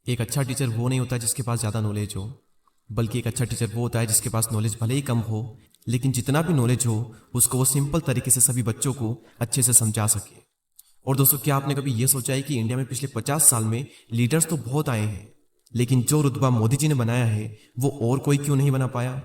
एक अच्छा टीचर वो नहीं होता जिसके पास ज़्यादा नॉलेज हो, बल्कि एक अच्छा टीचर वो होता है जिसके पास नॉलेज भले ही कम हो, लेकिन जितना भी नॉलेज हो उसको वो सिंपल तरीके से सभी बच्चों को अच्छे से समझा सके। और दोस्तों, क्या आपने कभी ये सोचा है कि इंडिया में पिछले 50 साल में लीडर्स तो बहुत आए हैं, लेकिन जो रुतबा मोदी जी ने बनाया है वो और कोई क्यों नहीं बना पाया?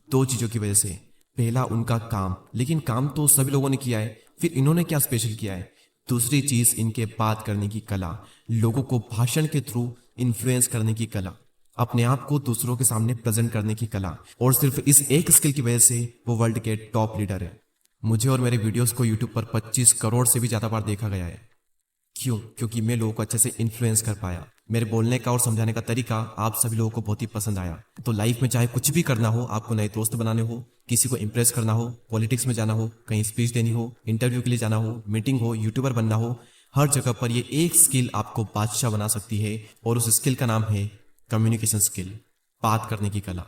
दो चीज़ों की वजह से। पहला, उनका काम, लेकिन काम तो सभी लोगों ने किया है, फिर इन्होंने क्या स्पेशल किया है? दूसरी चीज़, इनके बात करने की कला, लोगों को भाषण के थ्रू इन्फ्लुएंस करने की कला, अपने आप को दूसरों के सामने प्रेजेंट करने की कला। और सिर्फ इस एक स्किल की वजह से वो वर्ल्ड के टॉप लीडर है। मुझे और मेरे वीडियोस को यूट्यूब पर 25 करोड़ से भी ज़्यादा बार देखा गया है। क्यों? क्योंकि मैं लोगों को अच्छे से इन्फ्लुएंस कर पाया। मेरे बोलने का और समझाने का तरीका आप सभी लोगों को बहुत ही पसंद आया। तो लाइफ में चाहे कुछ भी करना हो, आपको नए दोस्त बनाने हो, किसी को इंप्रेस करना हो, पॉलिटिक्स में जाना हो, कहीं स्पीच देनी हो, इंटरव्यू के लिए जाना हो, मीटिंग हो, यूट्यूबर बनना हो, हर जगह पर ये एक स्किल आपको बादशाह बना सकती है। और उस स्किल का नाम है कम्युनिकेशन स्किल, बात करने की कला।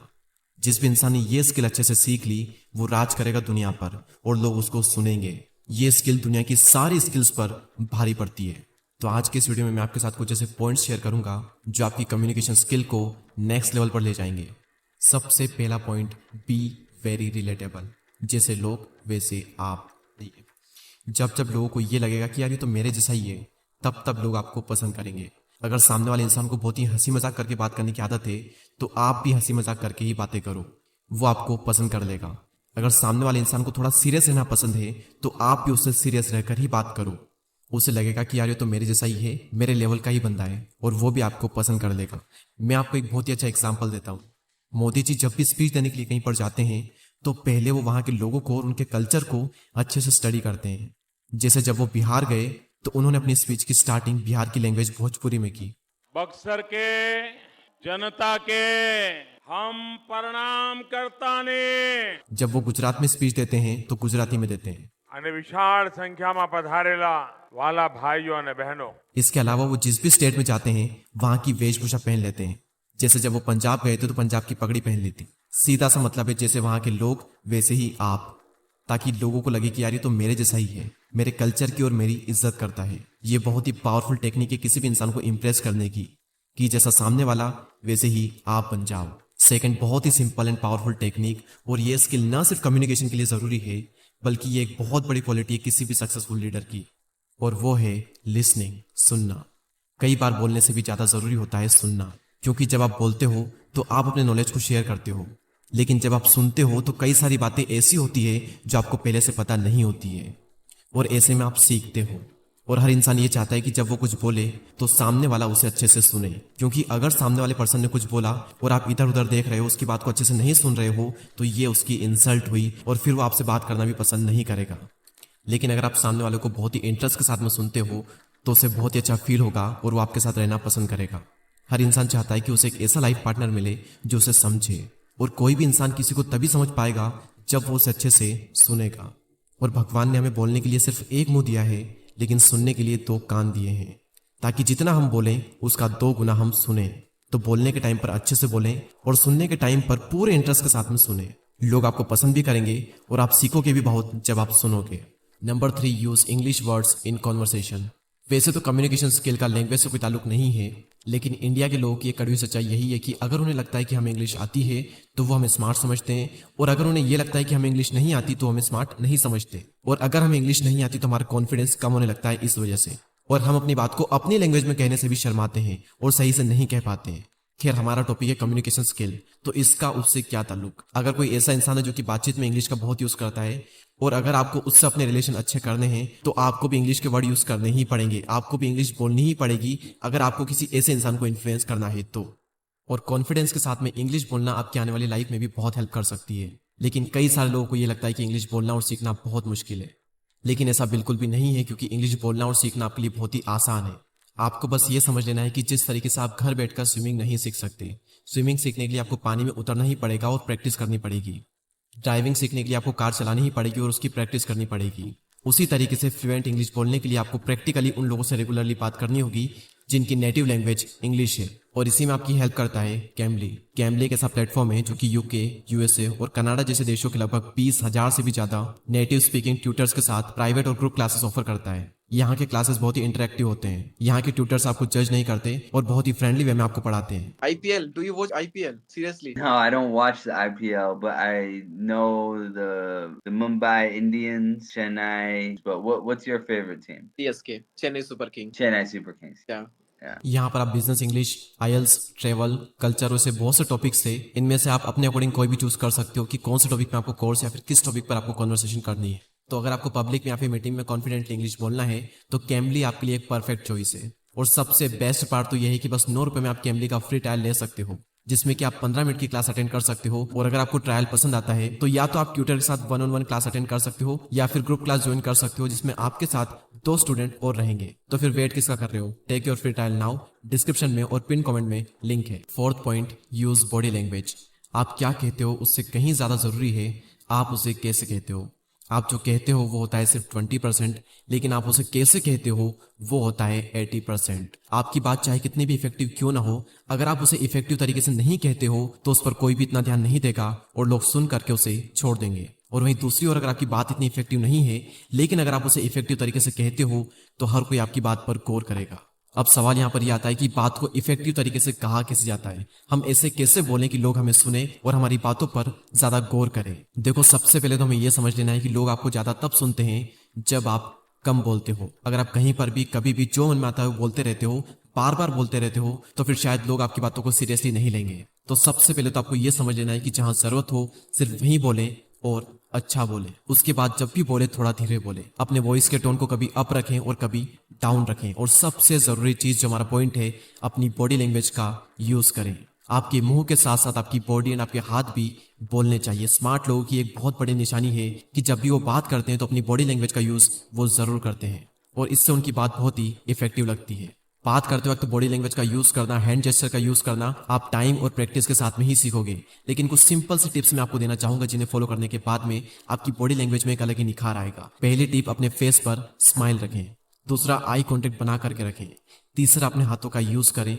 जिस भी इंसान ने ये स्किल अच्छे से सीख ली वो राज करेगा दुनिया पर और लोग उसको सुनेंगे। ये स्किल दुनिया की सारी स्किल्स पर भारी पड़ती है। तो आज के इस वीडियो में मैं आपके साथ कुछ ऐसे पॉइंट्स शेयर करूंगा जो आपकी कम्युनिकेशन स्किल को नेक्स्ट लेवल पर ले जाएंगे। सबसे पहला पॉइंट, बी वेरी रिलेटेबल। जैसे लोग वैसे आप। जब जब लोगों को ये लगेगा कि यार ये तो मेरे जैसा ही है, तब तब लोग आपको पसंद करेंगे। अगर सामने वाले इंसान को बहुत ही हंसी मजाक करके बात करने की आदत है तो आप भी हंसी मजाक करके ही बातें करो, वो आपको पसंद कर लेगा। अगर सामने वाले इंसान को थोड़ा सीरियस रहना पसंद है तो आप भी उससे सीरियस रहकर ही बात करो। उसे लगेगा कि यार ये तो मेरे जैसा ही है, मेरे लेवल का ही बंदा है, और वो भी आपको पसंद कर लेगा। मैं आपको एक बहुत ही अच्छा एग्जाम्पल देता हूँ। मोदी जी जब भी स्पीच देने के लिए कहीं पर जाते हैं तो पहले वो वहाँ के लोगों को और उनके कल्चर को अच्छे से स्टडी करते हैं। जैसे जब वो बिहार गए तो उन्होंने अपनी स्पीच की स्टार्टिंग बिहार की लैंग्वेज भोजपुरी में की। बक्सर के जनता के हम प्रणाम करता ने जब वो गुजरात में स्पीच देते हैं तो गुजराती में देते हैं। અને વિશાળ સંખ્યામાં પધારેલા વાલા ભાઈઓ અને બહેનો, इसके अलावा वो जिस भी स्टेट में जाते हैं वहां की वेशभूषा पहन लेते हैं। जैसे जब वो पंजाब गए थे तो पंजाब की पगड़ी पहन ली थी। सीधा सा मतलब है जैसे वहां के लोग वैसे ही आप, ताकि लोगों को लगे कि यार ये तो मेरे जैसा ही है, मेरे कल्चर की और मेरी इज्जत करता है। ये बहुत ही पावरफुल टेक्निक है किसी भी इंसान को इंप्रेस करने की, कि जैसा सामने वाला वैसे ही आप बन जाओ। सेकंड, बहुत ही सिंपल एंड पावरफुल टेक्निक, और ये स्किल ना सिर्फ कम्युनिकेशन के लिए जरूरी है बल्कि ये एक बहुत बड़ी क्वालिटी है किसी भी सक्सेसफुल लीडर की, और वो है लिसनिंग, सुनना। कई बार बोलने से भी ज्यादा जरूरी होता है सुनना, क्योंकि जब आप बोलते हो तो आप अपने नॉलेज को शेयर करते हो, लेकिन जब आप सुनते हो तो कई सारी बातें ऐसी होती है जो आपको पहले से पता नहीं होती है, और ऐसे में आप सीखते हो। और हर इंसान ये चाहता है कि जब वो कुछ बोले तो सामने वाला उसे अच्छे से सुने, क्योंकि अगर सामने वाले पर्सन ने कुछ बोला और आप इधर उधर देख रहे हो, उसकी बात को अच्छे से नहीं सुन रहे हो, तो ये उसकी इंसल्ट हुई और फिर वो आपसे बात करना भी पसंद नहीं करेगा। लेकिन अगर आप सामने वाले को बहुत ही इंटरेस्ट के साथ में सुनते हो तो उसे बहुत ही अच्छा फील होगा और वो आपके साथ रहना पसंद करेगा। हर इंसान चाहता है कि उसे एक ऐसा लाइफ पार्टनर मिले जो उसे समझे, और कोई भी इंसान किसी को तभी समझ पाएगा जब वो उसे अच्छे से सुनेगा। और भगवान ने हमें बोलने के लिए सिर्फ एक मुंह दिया है, लेकिन सुनने के लिए दो कान दिए हैं, ताकि जितना हम बोलें उसका 2 गुना हम सुने। तो बोलने के टाइम पर अच्छे से बोलें और सुनने के टाइम पर पूरे इंटरेस्ट के साथ में सुने। लोग आपको पसंद भी करेंगे और आप सीखोगे भी बहुत जब आप सुनोगे। Number 3, use English words in conversation. वैसे तो कम्युनिकेशन स्किल का लैंग्वेज से कोई ताल्लुक नहीं है, लेकिन इंडिया के लोगों की एक कड़वी सच्चाई यही है कि अगर उन्हें लगता है कि हमें इंग्लिश आती है तो वो हमें स्मार्ट समझते हैं, और अगर उन्हें यह लगता है कि हमें इंग्लिश नहीं आती तो हमें स्मार्ट नहीं समझते। और अगर हमें इंग्लिश नहीं आती तो हमारा कॉन्फिडेंस कम होने लगता है इस वजह से, और हम अपनी बात को अपनी लैंग्वेज में कहने से भी शर्माते हैं और सही से नहीं कह पाते हैं। खैर, हमारा टॉपिक है कम्युनिकेशन स्किल, तो इसका उससे क्या ताल्लुक? अगर कोई ऐसा इंसान है जो कि बातचीत में इंग्लिश का बहुत यूज करता है, और अगर आपको उससे अपने रिलेशन अच्छे करने हैं तो आपको भी इंग्लिश के वर्ड यूज करने ही पड़ेंगे, आपको भी इंग्लिश बोलनी ही पड़ेगी अगर आपको किसी ऐसे इंसान को इन्फ्लुएंस करना है तो। और कॉन्फिडेंस के साथ में इंग्लिश बोलना आपकी आने वाली लाइफ में भी बहुत हेल्प कर सकती है। लेकिन कई सारे लोगों को ये लगता है कि इंग्लिश बोलना और सीखना बहुत मुश्किल है, लेकिन ऐसा बिल्कुल भी नहीं है, क्योंकि इंग्लिश बोलना और सीखना आपके लिए बहुत ही आसान है। आपको बस ये समझ लेना है कि जिस तरीके से आप घर बैठकर स्विमिंग नहीं सीख सकते, स्विमिंग सीखने के लिए आपको पानी में उतरना ही पड़ेगा और प्रैक्टिस करनी पड़ेगी। ड्राइविंग सीखने के लिए आपको कार चलानी ही पड़ेगी और उसकी प्रैक्टिस करनी पड़ेगी। उसी तरीके से फ्लुएंट इंग्लिश बोलने के लिए आपको प्रैक्टिकली उन लोगों से रेगुलरली बात करनी होगी जिनकी नेटिव लैंग्वेज इंग्लिश है। और इसी में आपकी हेल्प करता है कैमली। कैमली एक ऐसा प्लेटफॉर्म है जो कि यूके, यूएसए और कनाडा जैसे देशों के लगभग 20,000 से भी ज्यादा नेटिव स्पीकिंग ट्यूटर्स के साथ प्राइवेट और ग्रुप क्लासेस ऑफर करता है। यहाँ के क्लासेस बहुत ही इंटरेक्टिव होते हैं। यहाँ के ट्यूटर्स आपको जज नहीं करते और बहुत ही फ्रेंडली वे में आपको पढ़ाते हैं। IPL, do you watch IPL? Seriously? No, I don't watch the IPL, but I know the Mumbai Indians, Chennai. But what's your favorite team? CSK, Chennai Super King. Chennai Super Kings. Yeah. यहाँ पर आप business, English, IELTS, travel, culture से बहुत से topics थे। इनमें से आप अपने अकॉर्डिंग कोई भी चूज कर सकते हो कि कौन से टॉपिक पे आपको कोर्स या फिर किस टॉपिक पर आपको कॉन्वर्सेशन करनी है। तो अगर आपको पब्लिक में या फिर मीटिंग में कॉन्फिडेंटली इंग्लिश बोलना है तो कैमली आपके लिए एक परफेक्ट चॉइस है। और सबसे बेस्ट पार्ट तो यह है कि बस 9 रुपए में आप कैमली का फ्री ट्रायल ले सकते हो, जिसमें कि आप 15 मिनट की क्लास अटेंड कर सकते हो। और अगर आपको ट्रायल पसंद आता है तो या तो आप ट्यूटर के साथ 1-on-1 क्लास अटेंड कर सकते हो या फिर ग्रुप क्लास ज्वाइन कर सकते हो, जिसमें आपके साथ 2 स्टूडेंट और रहेंगे। तो फिर वेट किसका कर रहे हो? Take your free trial now. Description में और पिन कमेंट में लिंक है। 4th point, use body language. आप क्या कहते हो उससे कहीं ज्यादा जरूरी है आप उसे कैसे कहते हो। आप जो कहते हो वो होता है सिर्फ 20%, लेकिन आप उसे कैसे कहते हो वो होता है 80%। आपकी बात चाहे कितनी भी इफेक्टिव क्यों ना हो, अगर आप उसे इफेक्टिव तरीके से नहीं कहते हो तो उस पर कोई भी इतना ध्यान नहीं देगा और लोग सुन करके उसे छोड़ देंगे। और वहीं दूसरी ओर अगर आपकी बात इतनी इफेक्टिव नहीं है, लेकिन अगर आप उसे इफेक्टिव तरीके से कहते हो तो हर कोई आपकी बात पर गौर करेगा। अब सवाल यहाँ पर यह आता है कि बात को इफेक्टिव तरीके से कहा कैसे जाता है। हम ऐसे कैसे बोलें कि लोग हमें सुने और हमारी बातों पर ज्यादा गौर करें। देखो, सबसे पहले तो हमें यह समझ लेना है कि लोग आपको ज्यादा तब सुनते हैं जब आप कम बोलते हो। अगर आप कहीं पर भी कभी भी जो मन में आता है वो बोलते रहते हो, बार बार बोलते रहते हो, तो फिर शायद लोग आपकी बातों को सीरियसली नहीं लेंगे। तो सबसे पहले तो आपको यह समझ लेना है कि जहां जरूरत हो सिर्फ वहीं बोले और अच्छा बोले। उसके बाद जब भी बोले थोड़ा धीरे बोले। अपने वॉइस के टोन को कभी अप रखें और कभी डाउन रखें। और सबसे जरूरी चीज जो हमारा पॉइंट है, अपनी बॉडी लैंग्वेज का यूज करें। आपके मुंह के साथ साथ आपकी बॉडी एंड आपके हाथ भी बोलने चाहिए। स्मार्ट लोगों की एक बहुत बड़ी निशानी है कि जब भी वो बात करते हैं तो अपनी बॉडी लैंग्वेज का यूज वो जरूर करते हैं और इससे उनकी बात बहुत ही इफेक्टिव लगती है। बात करते वक्त बॉडी लैंग्वेज का यूज करना, हैंड जेस्चर का यूज करना आप टाइम और प्रैक्टिस के साथ में ही सीखोगे। लेकिन कुछ सिंपल सी टिप्स मैं आपको देना चाहूंगा जिन्हें फॉलो करने के बाद में आपकी बॉडी लैंग्वेज में एक अलग ही निखार आएगा। पहली टिप, अपने फेस पर स्माइल रखें। दूसरा, आई कांटेक्ट बना करके रखें। तीसरा, अपने हाथों का यूज करें।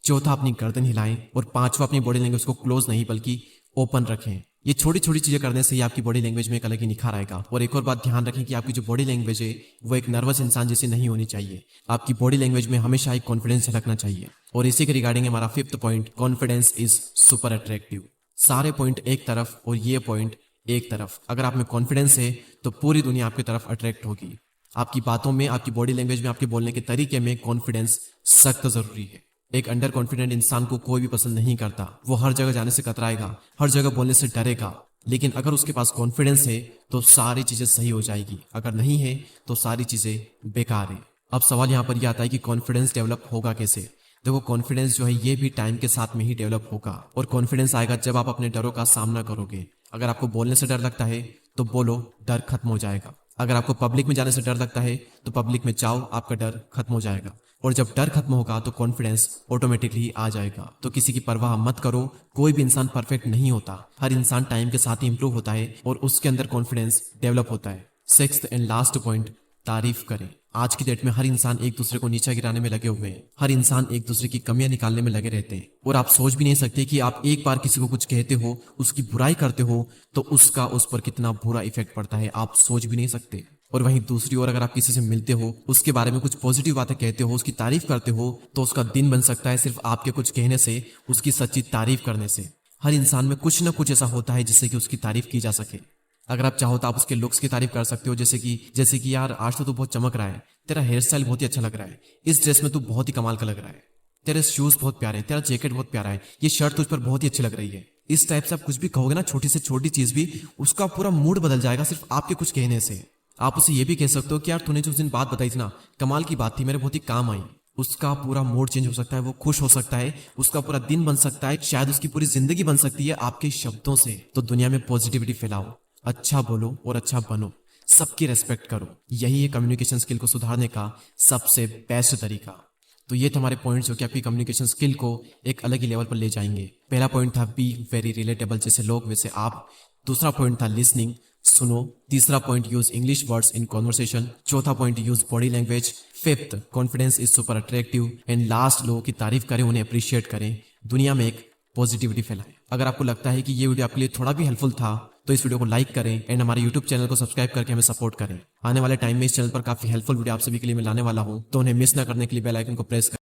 चौथा, अपनी गर्दन हिलाएं। और पांचवा, अपनी बॉडी लैंग्वेज को क्लोज नहीं बल्कि ओपन रखें। ये छोटी छोटी चीजें करने से ही आपकी बॉडी लैंग्वेज में एक अलग ही निखार आएगा। और एक और बात ध्यान रखें कि आपकी जो बॉडी लैंग्वेज है वो एक नर्वस इंसान जैसी नहीं होनी चाहिए। आपकी बॉडी लैंग्वेज में हमेशा एक कॉन्फिडेंस झलकना चाहिए। और इसी के रिगार्डिंग हमारा 5th point, confidence is super attractive. सारे पॉइंट एक तरफ और ये पॉइंट एक तरफ। अगर आप में कॉन्फिडेंस है तो पूरी दुनिया आपकी तरफ अट्रैक्ट होगी। आपकी बातों में, आपकी बॉडी लैंग्वेज में, आपके बोलने के तरीके में कॉन्फिडेंस सख्त जरूरी है। एक अंडर कॉन्फिडेंट इंसान को कोई भी पसंद नहीं करता। वो हर जगह जाने से कतराएगा, हर जगह बोलने से डरेगा। लेकिन अगर उसके पास कॉन्फिडेंस है तो सारी चीजें सही हो जाएगी। अगर नहीं है तो सारी चीजें बेकार है। अब सवाल यहाँ पर यह आता है कि कॉन्फिडेंस डेवलप होगा कैसे। देखो, कॉन्फिडेंस जो है ये भी टाइम के साथ में ही डेवलप होगा। और कॉन्फिडेंस आएगा जब आप अपने डरों का सामना करोगे। अगर आपको बोलने से डर लगता है तो बोलो, डर खत्म हो जाएगा। अगर आपको पब्लिक में जाने से डर लगता है तो पब्लिक में जाओ, आपका डर खत्म हो जाएगा। और जब डर खत्म होगा तो कॉन्फिडेंस ऑटोमेटिकली आ जाएगा। तो किसी की परवाह मत करो। कोई भी इंसान परफेक्ट नहीं होता। हर इंसान टाइम के साथ ही इंप्रूव होता है और उसके अंदर कॉन्फिडेंस डेवलप होता है। 6th एंड लास्ट पॉइंट, तारीफ करें। आज की डेट में हर इंसान एक दूसरे को नीचा गिराने में लगे हुए हैं। हर इंसान एक दूसरे की कमियां निकालने में लगे रहते हैं। और आप सोच भी नहीं सकते कि आप एक बार किसी को कुछ कहते हो, उसकी बुराई करते हो तो उसका उस पर कितना बुरा इफेक्ट पड़ता है। आप सोच भी नहीं सकते। और वहीं दूसरी ओर अगर आप किसी से मिलते हो, उसके बारे में कुछ पॉजिटिव बातें कहते हो, उसकी तारीफ करते हो, तो उसका दिन बन सकता है सिर्फ आपके कुछ कहने से, उसकी सच्ची तारीफ करने से। हर इंसान में कुछ ना कुछ ऐसा होता है जिससे कि उसकी तारीफ की जा सके। अगर आप चाहो तो आप उसके लुक्स की तारीफ कर सकते हो, जैसे कि यार आज तो तू बहुत चमक रहा है, तेरा हेयर स्टाइल बहुत ही अच्छा लग रहा है, इस ड्रेस में तू बहुत ही कमाल का लग रहा है, तेरे शूज बहुत प्यारे हैं, तेरा जैकेट बहुत प्यारा है, ये शर्ट तुझ पर बहुत ही अच्छी लग रही है। इस टाइप से आप कुछ भी कहोगे ना, छोटी से छोटी चीज भी, उसका पूरा मूड बदल जाएगा सिर्फ आपके कुछ कहने से। आप उसे ये भी कह सकते हो कि यार तूने जो उस दिन बात बताई थी ना, कमाल की बात थी, मेरे बहुत ही काम आई। उसका पूरा मूड चेंज हो सकता है, वो खुश हो सकता है, उसका पूरा दिन बन सकता है, शायद उसकी पूरी जिंदगी बन सकती है आपके शब्दों से। तो दुनिया में पॉजिटिविटी फैलाओ, अच्छा बोलो और अच्छा बनो, सबकी रेस्पेक्ट करो। यही है कम्युनिकेशन स्किल को सुधारने का सबसे बेस्ट तरीका। तो ये थे हमारे पॉइंट्स जो कि आपकी कम्युनिकेशन स्किल को एक अलग ही लेवल पर ले जाएंगे। पहला पॉइंट था बी वेरी रिलेटेबल, जैसे लोग वैसे आप। दूसरा पॉइंट था लिसनिंग, सुनो। तीसरा point, use English words in conversation. चौथा point, use body language. Fifth, confidence is super attractive. And last, लोगों की तारीफ करें, उन्हें अप्रिशिएट करें, दुनिया में एक पॉजिटिविटी फैलाएं। अगर आपको लगता है कि ये वीडियो आपके लिए थोड़ा भी हेल्पफुल था तो इस वीडियो को लाइक करें एंड हमारे यूट्यूब चैनल को सब्सक्राइब करके हमें सपोर्ट करें। आने वाले टाइम में इस चैनल पर काफी हेल्पफुल वीडियो आप सभी के लिए मैं लाने वाला हूं, तो उन्हें मिस ना करने के लिए बेल आइकन को प्रेस करें।